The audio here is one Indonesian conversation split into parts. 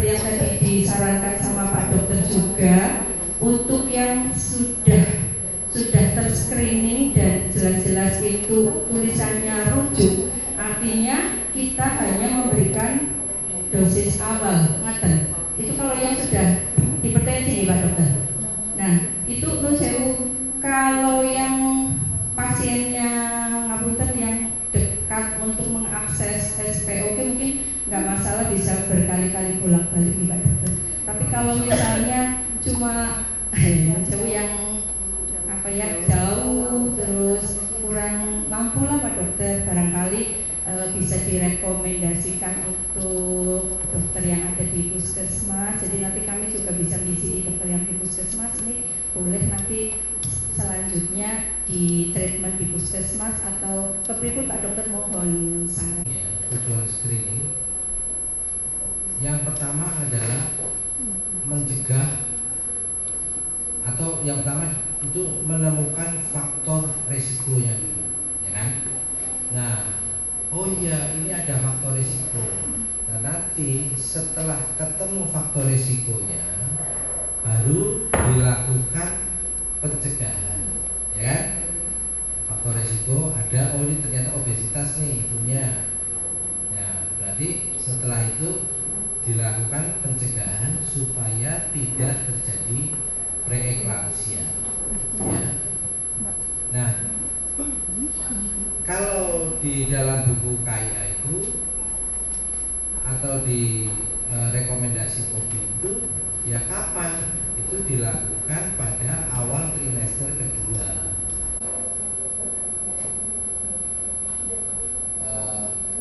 seperti yang tadi disarankan sama Pak Dokter juga, untuk yang sudah terscreening dan jelas-jelas itu tulisannya rujuk, artinya kita hanya memberikan dosis awal, ngaten. Itu kalau yang sudah hipertensi nih Pak Dokter. Nah, itu menurut saya kalau yang pasiennya ngapunten yang dekat untuk mengakses SPOK mungkin nggak masalah, bisa berkali-kali bolak-balik nih Pak Dokter. Tapi kalau misalnya cuma yang jauh terus kurang mampu lah Pak Dokter, barangkali bisa direkomendasikan untuk dokter yang ada di puskesmas. Jadi nanti kami juga bisa mengisi dokter yang di puskesmas ini boleh nanti selanjutnya di treatment di puskesmas atau kepripun Pak Dokter, mohon saran. Tujuan screening yang pertama adalah mencegah, atau yang pertama itu menemukan faktor resikonya dulu, ya kan? Nah, oh iya ini ada faktor risiko. Nah nanti setelah ketemu faktor risikonya baru dilakukan pencegahan, ya kan? Faktor risiko ada, oh ini ternyata obesitas nih ibunya. Nah berarti setelah itu dilakukan pencegahan supaya tidak terjadi preeklamsia. Ya. Nah, kalau di dalam buku KIA itu atau di rekomendasi POBI itu, ya kapan itu dilakukan pada awal trimester kedua.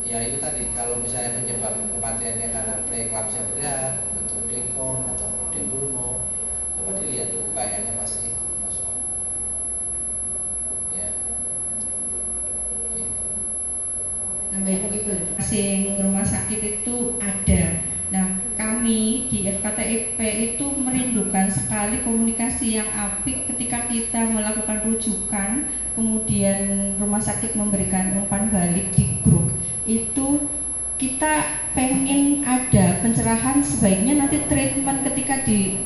Ya itu tadi, kalau misalnya penyebab kematiannya karena preeklamsia berat atau dekom atau debulmo, coba dilihat di UKM-nya pasti kosong. Ya. Nah, baik begitu. Pasien rumah sakit itu ada. Nah, kami di FKTIP itu merindukan sekali komunikasi yang apik ketika kita melakukan rujukan, kemudian rumah sakit memberikan umpan balik di grup. Itu kita pengen ada pencerahan, sebaiknya nanti treatment ketika di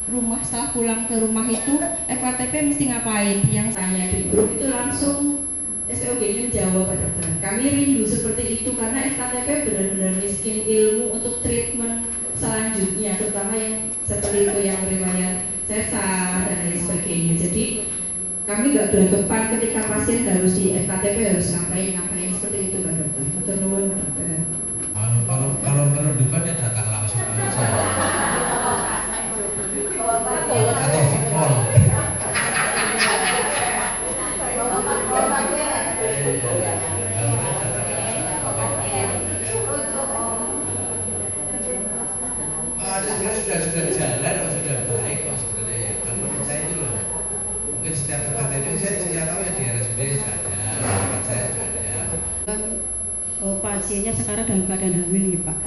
rumah, setelah pulang ke rumah itu FKTP mesti ngapain. Yang saya di grup itu langsung SPOG-nya jawab Pak Dokter. Kami rindu seperti itu karena FKTP benar-benar miskin ilmu untuk treatment selanjutnya, terutama yang seperti itu yang riwayat sesar dan lain sebagainya. Jadi kami nggak berdepan ketika pasien harus di FKTP harus ngapain seperti itu Pak Dokter. Matur nuwun Dokter. Kalau merudukan ya datang langsung aja. Atau Victor. Sudah jalan, sudah baik kok sebenarnya ya. Kalau menurut saya itu loh, mungkin setiap tempat itu saya tahu ya di RSUD sudah ada, tempat saya sudah ada. Pasiennya sekarang dalam keadaan hamil nih Pak.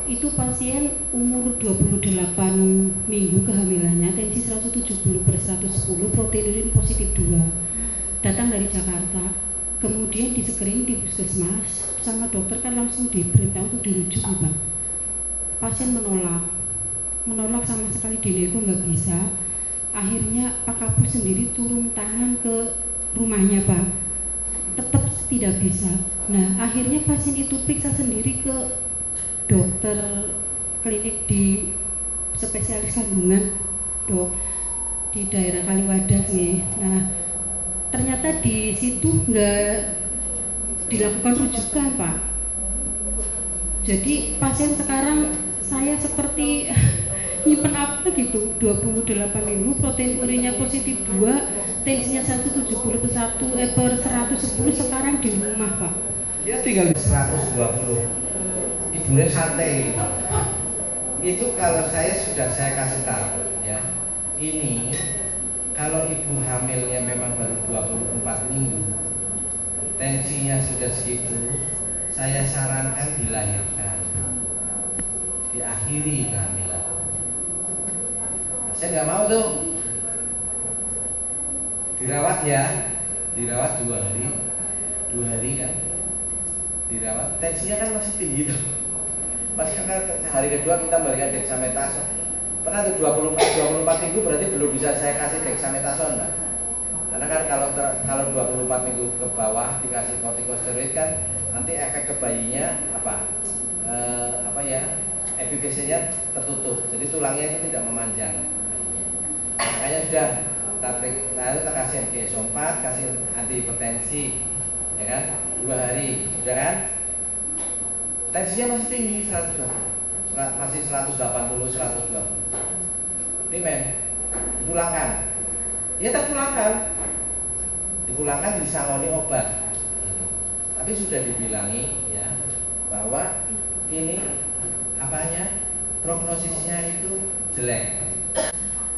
Itu pasien umur 28 minggu kehamilannya, tensi 170/110, proteinurin positif 2. Datang dari Jakarta. Kemudian di screening di puskesmas sama dokter kan langsung diperintah untuk dirujuk nih Pak. Pasien menolak sama sekali, dinego nggak bisa. Akhirnya Pak Kapus sendiri turun tangan ke rumahnya Pak, tetap tidak bisa. Nah akhirnya pasien itu periksa sendiri ke dokter klinik di spesialis kandungan dok di daerah Kaliwadas nih. Nah ternyata di situ nggak dilakukan rujukan Pak. Jadi pasien sekarang saya seperti nyimpen apa gitu, 28 minggu, protein urinnya positif 2, tensinya 170/110, sekarang di rumah Pak. Dia tinggal di 120, ibunya santai. Itu kalau saya kasih tahu ya, ini kalau ibu hamilnya memang baru 24 minggu, tensinya sudah segitu, saya sarankan dilahirkan, diakhiri kehamilan. Saya nggak mau tuh dirawat ya, dirawat 2 hari kan, dirawat tensinya kan masih tinggi tuh, Pas hari kedua kita memberikan dexamethasone. Pernah tuh 24 minggu berarti belum bisa saya kasih dexamethasone, Mbak. Karena kan kalau 24 minggu ke bawah dikasih kortikosteroid kan nanti efek ke bayinya epiphyse-nya tertutup, jadi tulangnya itu tidak memanjang. Makanya sudah kita kasih MGSO4, kasih antihipertensi, ya kan, 2 hari, sudah kan? Tensinya masih tinggi 120, masih 180, 120. Ini men, dipulangkan. Ya dipulangkan disangoni obat. Tapi sudah dibilangi ya bahwa ini prognosisnya itu jelek.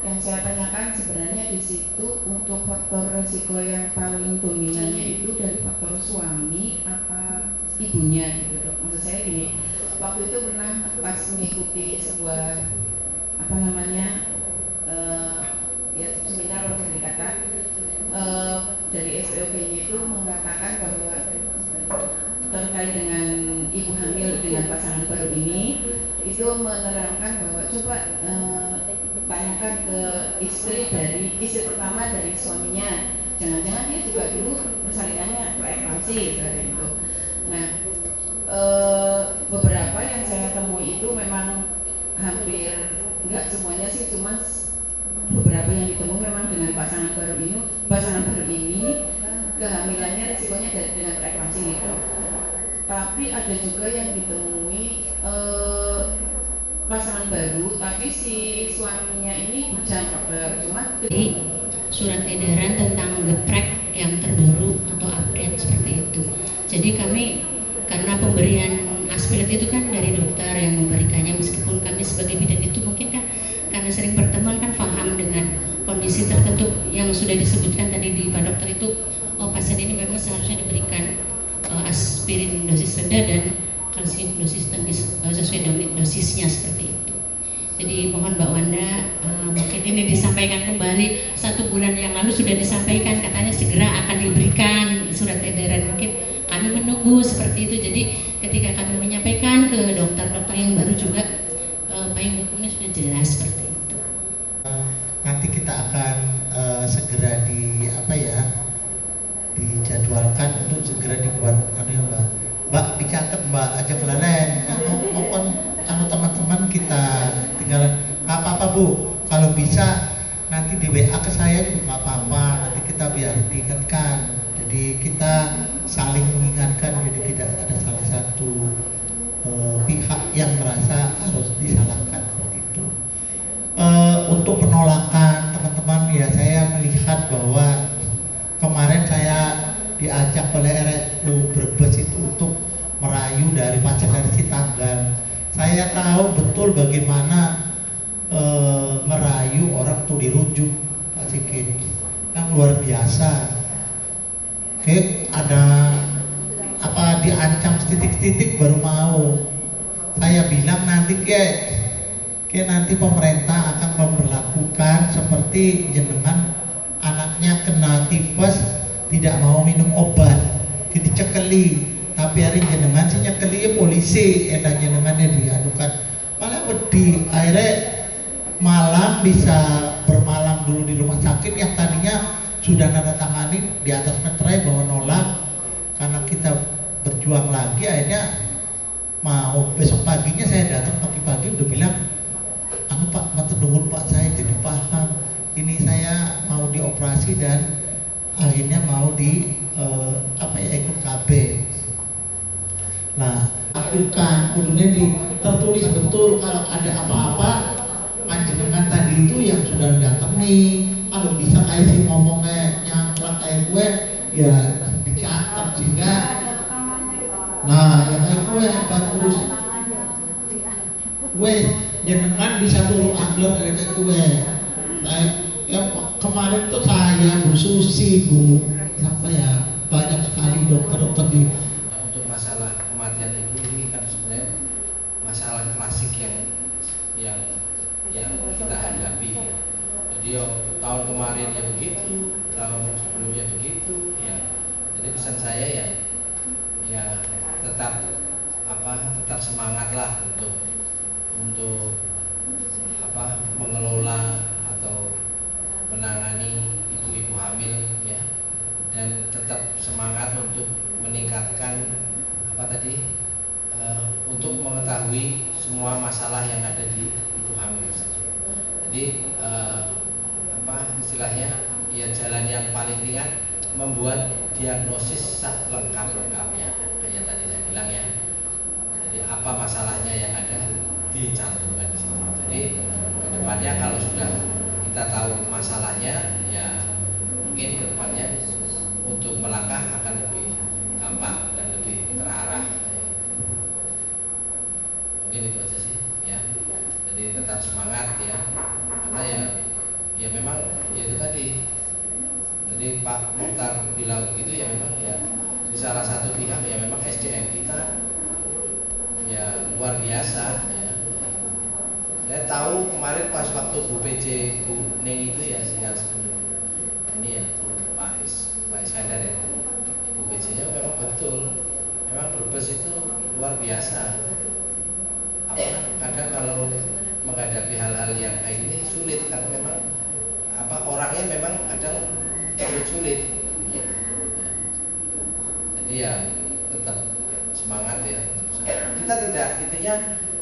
Yang saya tanyakan sebenarnya di situ untuk faktor resiko yang paling dominannya itu dari faktor suami apa ibunya gitu dok. Maksud saya gini, waktu itu pernah pas mengikuti sebuah seminar atau pendekatan dari SPOP-nya itu mengatakan bahwa terkait dengan ibu hamil dengan pasangan baru ini itu menerangkan bahwa coba tanyakan ke istri pertama dari suaminya, jangan-jangan dia juga dulu persalinannya preeklamsi seperti itu. Nah, beberapa yang saya temui itu memang hampir enggak semuanya sih, cuma beberapa yang ditemui memang dengan pasangan baru ini kehamilannya resikonya dengan preeklamsi gitu. Tapi ada juga yang ditemui pasangan baru tapi si suaminya ini bukan dokter, cuma surat edaran tentang geprek yang terbaru atau update seperti itu. Jadi kami karena pemberian aspirat itu kan dari dokter yang memberikannya, meskipun kami sebagai bidan itu mungkin kan karena sering berteman kan paham dengan kondisi tertentu yang sudah disebutkan tadi di Pak Dokter itu, oh pasien ini memang seharusnya diberikan aspirin dosis rendah dan kalsium dosis tinggi sesuai dosisnya seperti itu. Jadi mohon Mbak Wanda, mungkin ini disampaikan kembali, 1 bulan yang lalu sudah disampaikan katanya segera akan diberikan surat edaran, mungkin kami menunggu seperti itu. Jadi ketika kami menyampaikan ke dokter-dokter yang baru juga payung hukumnya sudah jelas seperti itu. Nanti kita akan segera dijadwalkan untuk segera dibuat Mbak dicatat Mbak aja pelaren maupun teman-teman kita tinggal apa-apa Bu, kalau bisa nanti di WA ke saya juga nggak apa-apa, nanti kita biar diingatkan, jadi kita saling mengingatkan, jadi tidak ada salah satu pihak yang merasa harus disalahkan seperti itu. Untuk penolakan teman-teman ya, saya melihat bahwa kemarin saya diajak oleh RSU Brebes itu untuk merayu dari pajak dari Citanggal. Saya tahu betul bagaimana merayu orang tuh dirujuk Pak Sigit, yang luar biasa. Oke, ada diancam titik-titik baru mau. Saya bilang nanti nanti pemerintah akan memperlakukan seperti jenengan anaknya kena tifus tidak mau minum obat, dicekeli, tapi hari jenengan sih nyekeli polisi, enak jenengannya diadukan, malah wedi, akhirnya malam bisa bermalam dulu di rumah sakit yang tadinya sudah nanda tangani di atas meterai bahwa nolak, karena kita berjuang lagi, akhirnya mau besok paginya saya datang pagi-pagi udah bilang, Pak, matur nuwun Pak, saya jadi paham, ini saya mau dioperasi dan akhirnya mau ikut KB. Nah, lakukan kemudian tertulis betul kalau ada apa-apa panjenengan tadi itu yang sudah datang nih, kalau bisa kayak si ngomongnya nyangkrak kayak gue ya dicatat sehingga yang kayak gue pas urus gue jenengan bisa turun ambil dari gue. Yang kemarin tuh saya Bu Susi, Bu banyak sekali dokter-dokter di. Untuk masalah kematian ibu ini kan sebenarnya masalah klasik yang kita hadapi ya. Jadi tahun kemarin ya begitu, tahun sebelumnya begitu ya. Jadi pesan saya ya tetap tetap semangat lah untuk mengelola atau menangani ibu-ibu hamil ya, dan tetap semangat untuk meningkatkan untuk mengetahui semua masalah yang ada di ibu hamil. Jadi istilahnya ya, jalan yang paling ringan membuat diagnosis lengkap-lengkapnya kayak tadi saya bilang ya. Jadi apa masalahnya yang ada dicantumkan di sini. Jadi kedepannya kalau sudah kita tahu masalahnya ya, mungkin kedepannya untuk melangkah akan lebih gampang dan lebih terarah. Mungkin itu aja sih ya. Jadi tetap semangat ya, karena ya memang ya itu tadi Pak Mukhtar bilang begitu ya, memang ya di salah satu pihak ya memang SDM kita ya luar biasa ya. Saya tahu kemarin pas waktu Bu PJ Bu Ning itu ya, ini ya Pak Iskandar ya, Bu PJ nya memang betul, memang Brebes itu luar biasa. Kadang kalau menghadapi hal-hal yang kayak gini sulit, karena memang orangnya memang kadang sulit. Jadi ya tetap semangat ya.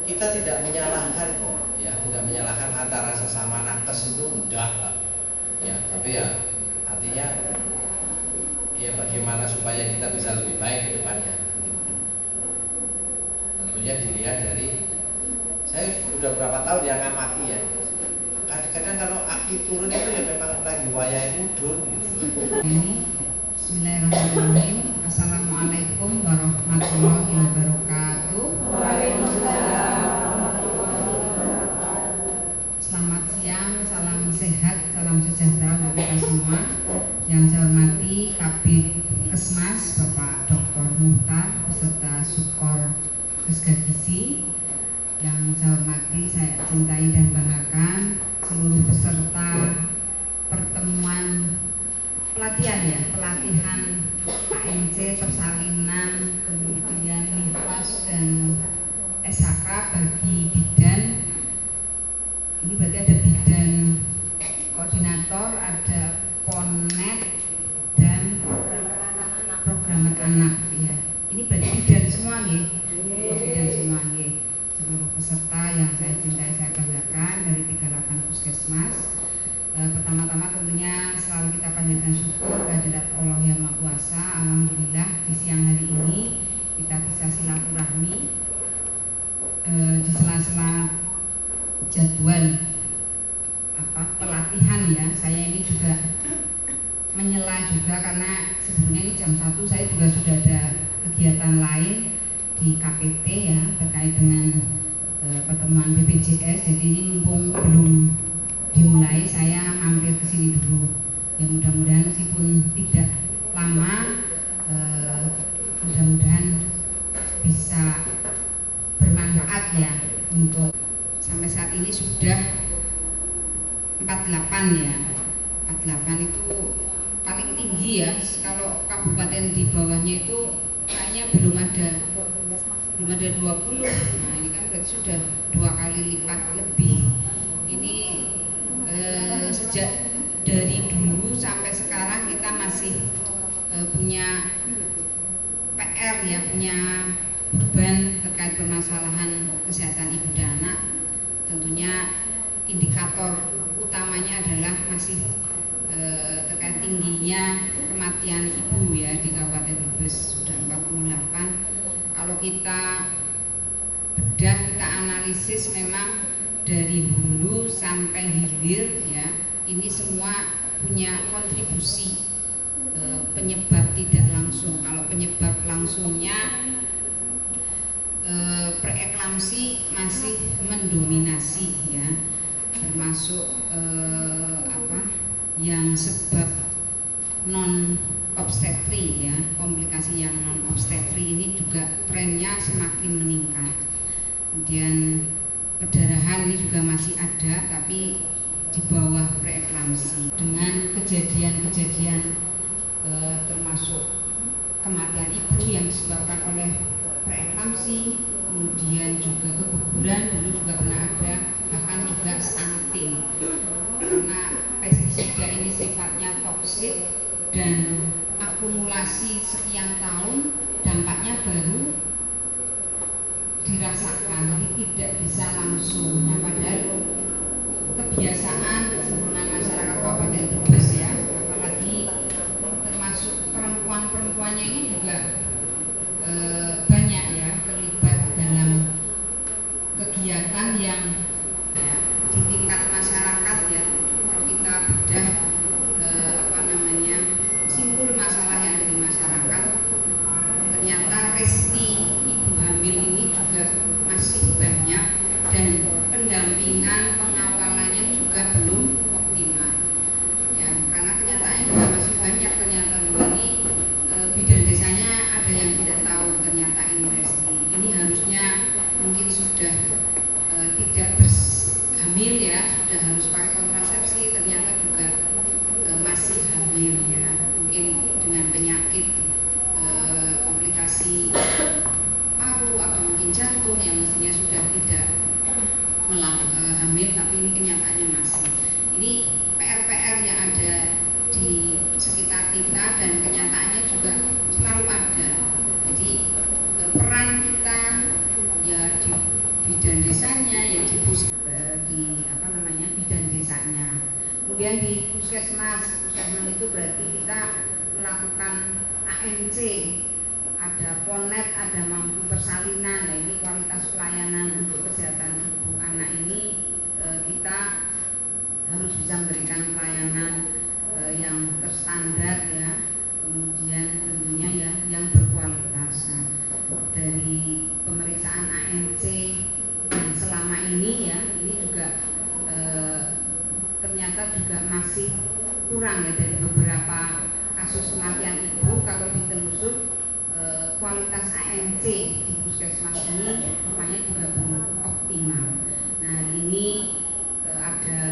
Kita tidak menyalahkan kok ya, tidak menyalahkan antara sesama nakes itu, enggak lah ya, tapi ya artinya ya bagaimana supaya kita bisa lebih baik ke depannya. Tentunya dilihat dari, saya udah berapa tahun yang ngamati ya, kadang kalau aki turun itu ya memang lagi wayai mudun gitu. Bismillahirrahmanirrahim. Assalamualaikum warahmatullahi wabarakatuh. Selamat siang, salam sehat, salam sejahtera untuk kita semua. Yang saya hormati Kabid Kesmas Bapak Dr. Mukhtar beserta Sukor Kesgagisi. Yang saya hormati, saya cintai dan banggakan seluruh peserta pertemuan pelatihan ANC, persalinan, kemudian NIFAS dan SHK bagi bidan. Ini berarti ada bidan koordinator, ada PONNET dan program anak ya. Ini berarti bidan semua nih, bidan semua nih. Seluruh peserta yang saya cintai, saya banggakan dari 38 puskesmas. Pertama-tama tentunya selalu kita panjatkan syukur kehadirat Allah Yang Maha Kuasa. Alhamdulillah di siang hari ini kita bisa silaturahmi di sela-sela jadwal pelatihan ya. Saya ini juga menyela juga karena sebelumnya ini jam 1 saya juga sudah ada kegiatan lain di KPT ya, terkait dengan pertemuan BPJS. Jadi ini mumpung belum dimulai, saya mampir ke sini dulu. Ya mudah-mudahan meskipun tidak lama, mudah-mudahan bisa bermanfaat ya. Untuk sampai saat ini sudah 48 ya. 48 itu paling tinggi ya. Kalau kabupaten di bawahnya itu kayaknya belum ada 20. Nah ini kan berarti sudah 2 kali lipat lebih. Ini sejak dari dulu sampai sekarang kita masih punya PR ya, punya beban terkait permasalahan kesehatan ibu dan anak. Tentunya indikator utamanya adalah masih terkait tingginya kematian ibu ya di Kabupaten Brebes, sudah 48. Kalau kita bedah, kita analisis, memang dari hulu sampai hilir ya, ini semua punya kontribusi penyebab tidak langsung. Kalau penyebab langsungnya preeklamsi masih mendominasi ya, termasuk yang sebab non obstetri ya, komplikasi yang non obstetri ini juga trennya semakin meningkat. Kemudian perdarahan ini juga masih ada, tapi di bawah preeklamsi. Dengan kejadian-kejadian termasuk kematian ibu yang disebabkan oleh preeklamsi, kemudian juga keguguran, dulu juga pernah ada, bahkan juga stunting. Karena pestisida ini sifatnya toksik dan akumulasi sekian tahun, dampaknya baru dirasakan, jadi tidak bisa langsung. Nah, padahal kebiasaan kecenderungan masyarakat Kabupaten Brebes ya, apalagi termasuk perempuan-perempuannya ini juga banyak ya terlibat dalam kegiatan yang ya, di tingkat masyarakat ya, kalau kita bedah simpul masalah yang ada di masyarakat, ternyata resti ibu hamil ini juga masih banyak dan pendampingan pengawalannya juga belum optimal ya, karena kenyataannya juga masih banyak ternyata ini bidan desanya ada yang tidak tahu ternyata ini resti. Ini harusnya mungkin sudah tidak hamil ya, sudah harus pakai kontrasepsi, ternyata juga masih hamil ya, mungkin dengan penyakit komplikasi paru atau mungkin jantung yang mestinya sudah tidak hamil, tapi ini kenyataannya masih. Ini PR-PR yang ada di sekitar kita dan kenyataannya juga selalu ada. Jadi peran kita ya di bidan desanya, ya di bidan desanya. Kemudian di puskesmas itu berarti kita melakukan ANC, ada ponet, ada mampu persalinan. Nah, ini kualitas pelayanan untuk kesehatan ibu anak ini kita harus bisa memberikan pelayanan yang terstandar ya, kemudian tentunya ya yang berkualitas. Nah, dari pemeriksaan ANC yang selama ini ya, ini juga ternyata juga masih kurang ya, dari beberapa kasus kematian ibu kalau ditelusur kualitas ANC di puskesmas ini rupanya juga belum optimal. Nah, ini ada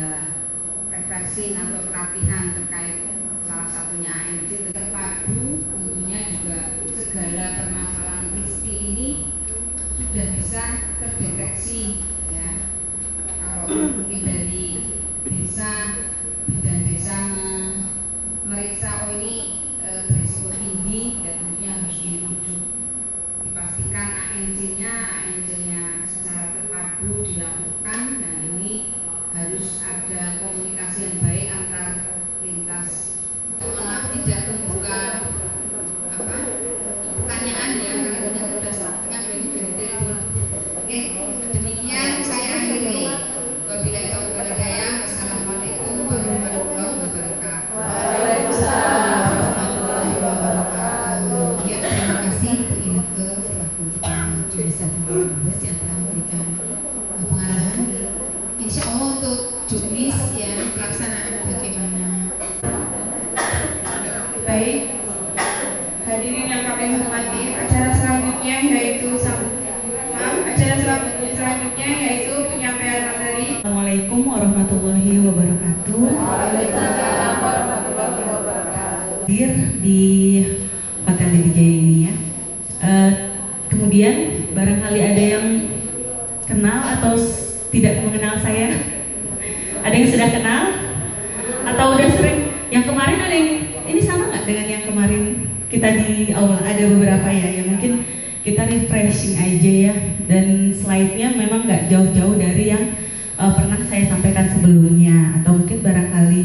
refreshing atau pelatihan terkait salah satunya ANC terpadu, tentunya juga segala permasalahan riski ini sudah bisa terdeteksi ya. Kalau mungkin dari desa, bidan desa meriksa oh ini berisiko tinggi, dan tentunya harus dirujuk, dipastikan ANC-nya secara terpadu dilakukan. Nah, ini harus ada komunikasi yang baik antar lintas. Maaf tidak membuka pertanyaan ya, karena sudah setengah menit dari telepon. Oke, demikian saya akhiri. Wabillahi taufiq wal hidayah. Wassalamualaikum warahmatullahi wabarakatuh. Waalaikumsalam warahmatullahi wabarakatuh. Ya, terima kasih Bu Inneke selaku jurusan Brebes yang telah memberikan pengarahan. Insya Allah untuk juknis ya, pelaksanaan bagaimana. Baik, hadirin yang kami hormati, acara selanjutnya yaitu penyampaian materi. Assalamualaikum warahmatullahi wabarakatuh. Waalaikumsalam warahmatullahi wabarakatuh. Hadir di Hotel Dedijaya ini ya. Kemudian barangkali ada yang kenal atau tidak mengenal saya. Ada yang sudah kenal atau udah sering? Yang kemarin ada yang ini sama nggak dengan yang kemarin kita di aula? Ada beberapa ya, yang mungkin kita refreshing aja ya, dan slide-nya memang nggak jauh-jauh dari yang pernah saya sampaikan sebelumnya, atau mungkin barangkali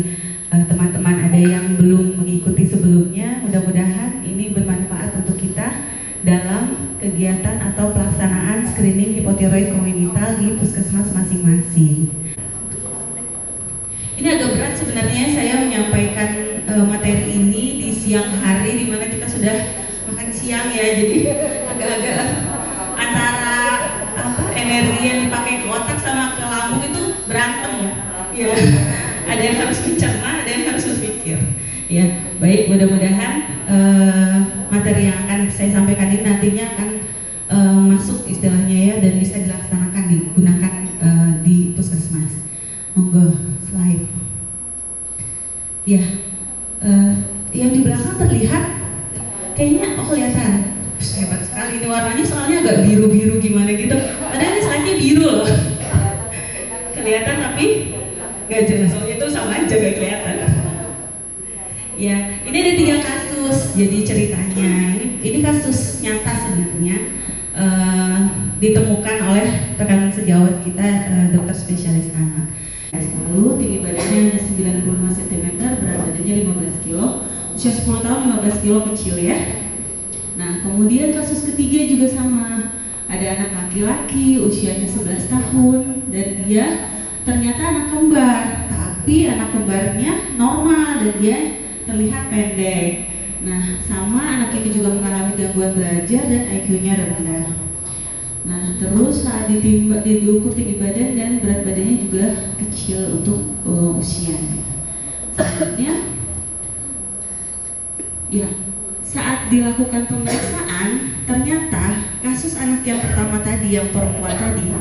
teman-teman ada yang belum mengikuti sebelumnya. Mudah-mudahan ini bermanfaat untuk kita dalam kegiatan atau pelaksanaan screening hipotiroid kongenital di puskesmas masing-masing. Ini agak berat sebenarnya saya menyampaikan materi ini di siang hari, di mana kita sudah makan siang ya, jadi agak-agak antara energi yang dipakai ke otak sama ke lambung itu berantem ya. Ada yang harus mencerna, ada yang harus berpikir ya. Baik, mudah-mudahan materi yang akan saya sampaikan ini nantinya akan masuk istilahnya ya, dan bisa dilaksanakan, digunakan di puskesmas. Monggo slide ya. Yang di belakang terlihat kayaknya, oh kelihatan hebat sekali ini warnanya, soalnya tapi nggak jelas. Itu sama aja gak kelihatan. Ya, ini ada 3 kasus. Jadi ceritanya ini kasus nyata sebenarnya, ditemukan oleh rekan sejawat kita, dokter spesialis anak. Lalu tinggi badannya hanya 95 cm, berat badannya 15 kg, usia 10 tahun 15 kg, kecil ya. Nah, kemudian kasus ketiga juga sama. Ada anak laki-laki usianya 11 tahun dan dia ternyata anak kembar, tapi anak kembarnya normal dan dia terlihat pendek. Nah, sama anak ini juga mengalami gangguan belajar dan IQ-nya rendah. Nah, terus saat diukur tinggi badan dan berat badannya juga kecil untuk usianya. Selanjutnya, ya, saat dilakukan pemeriksaan, ternyata kasus anak yang pertama tadi, yang perempuan tadi,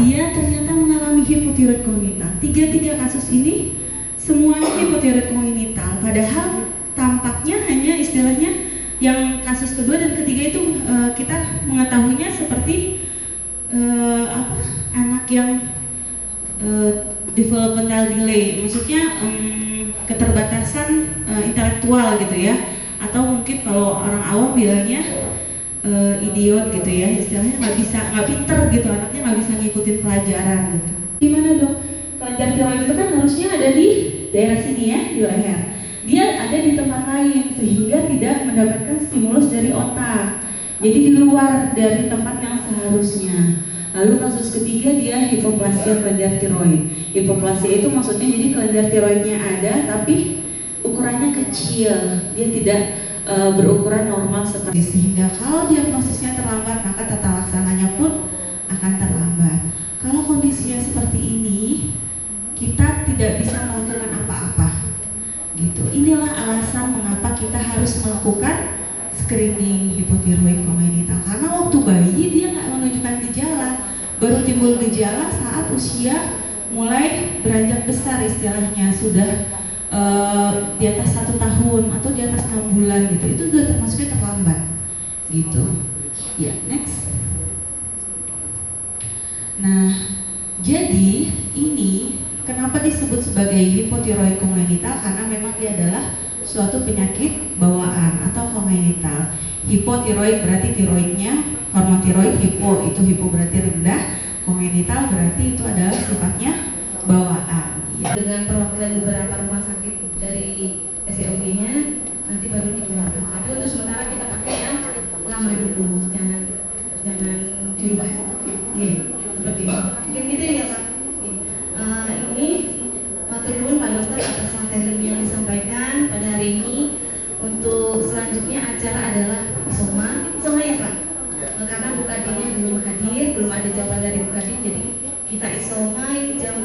dia ternyata mengalami hipotiroid kongenital. 3 kasus ini semuanya hipotiroid kongenital, padahal tampaknya hanya istilahnya yang kasus kedua dan ketiga itu kita mengetahuinya seperti anak yang developmental delay, maksudnya keterbatasan intelektual gitu ya, atau mungkin kalau orang awam bilangnya idiot gitu ya, istilahnya nggak pinter gitu, anaknya nggak bisa ngikutin pelajaran gitu. Gimana dong? Kelenjar tiroid itu kan harusnya ada di daerah sini ya, di leher. Dia ada di tempat lain sehingga tidak mendapatkan stimulus dari otak. Jadi di luar dari tempat yang seharusnya. Lalu kasus ketiga dia hipoplasia kelenjar tiroid. Hipoplasia itu maksudnya jadi kelenjar tiroidnya ada tapi ukurannya kecil. Dia tidak berukuran normal seperti, sehingga kalau diagnosisnya terlambat maka tata laksananya pun akan terlambat. Kalau kondisinya seperti ini, kita tidak bisa melakukan apa-apa gitu. Inilah alasan mengapa kita harus melakukan screening hipotiroid kongenital, karena waktu bayi dia nggak menunjukkan gejala, baru timbul gejala saat usia mulai beranjak besar, istilahnya sudah di atas 1 tahun atau di atas 6 bulan gitu. Itu sudah termasuknya terlambat gitu ya. Next. Nah, jadi ini kenapa disebut sebagai hipotiroid kongenital, karena memang dia adalah suatu penyakit bawaan atau kongenital. Hipotiroid berarti tiroidnya, hormon tiroid, hipo berarti rendah, kongenital berarti itu adalah sifatnya bawaan. Ya. Dengan perwakilan beberapa rumah sakit dari SEOG-nya nanti baru dikeluarkan. Tapi untuk sementara kita pakai yang lama dulu, jangan dirubah. Oke, seperti ini. Mungkin gitu ya Pak. Ini matur nuwun Pak Dokter atas materi yang disampaikan pada hari ini. Untuk selanjutnya acara adalah isoma ya Pak. Karena Bu Kadinnya belum hadir, belum ada jawaban dari Bu Kadin, jadi kita isoma jam